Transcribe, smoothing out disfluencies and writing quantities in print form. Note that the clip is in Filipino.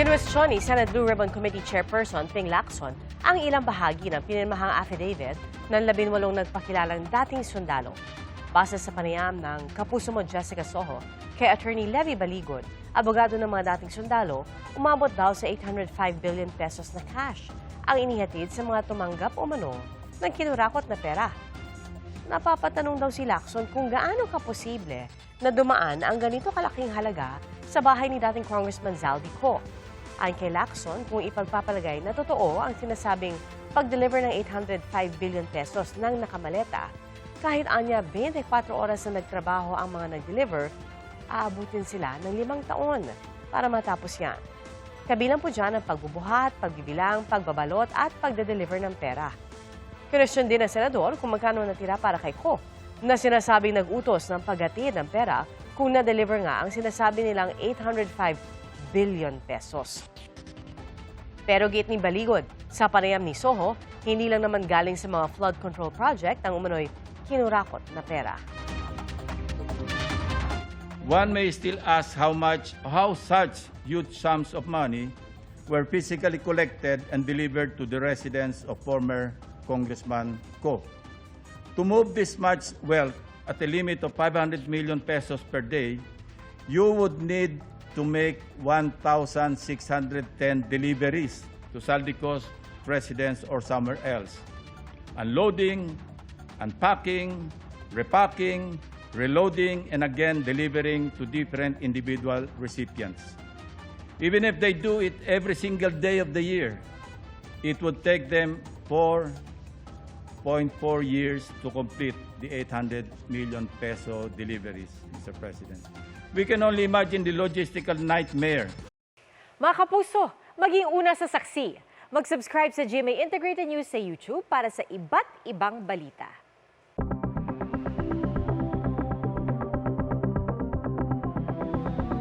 Kinwestiyon ni Senate Blue Ribbon Committee Chairperson Ping Lacson ang ilang bahagi ng pinirmahang affidavit ng 18 nagpakilalang dating sundalo. Base sa panayam ng kapuso mo Jessica Soho kay Attorney Levy Baligod, abogado ng mga dating sundalo, umabot daw sa 805 billion pesos na cash ang inihatid sa mga tumanggap o mano ng kinurakot na pera. Napapatanong daw si Lacson kung gaano kaposible na dumaan ang ganito kalaking halaga sa bahay ni dating Congressman Zaldi Co. Ayon kay Lacson, kung ipagpapalagay na totoo ang sinasabing pag-deliver ng 805 billion pesos ng nakamaleta, kahit anya 24 oras na nagtrabaho ang mga nag-deliver, aabutin sila ng 5 taon para matapos yan. Kabilang po dyan ang pagbubuhat, pagbibilang, pagbabalot at pagde-deliver ng pera. Kinwestiyon din ng senador kung magkano natira para kay Co na sinasabing nag-utos ng paghatid ng pera kung na-deliver nga ang sinasabi nilang 805 billion pesos. Pero gate ni Baligod, sa panayam ni Soho, hindi lang naman galing sa mga flood control project ang umano'y kinurakot na pera. One may still ask how such huge sums of money were physically collected and delivered to the residence of former Congressman Co. To move this much wealth at a limit of 500 million pesos per day, you would need to make 1,610 deliveries to Saldico's residence or somewhere else. Unloading, unpacking, repacking, reloading, and again delivering to different individual recipients. Even if they do it every single day of the year, it would take them 4.4 years to complete the 800 million peso deliveries, Mr. President. We can only imagine the logistical nightmare. Mga kapuso, maging una sa saksi. Mag-subscribe sa GMA Integrated News sa YouTube para sa iba't ibang balita.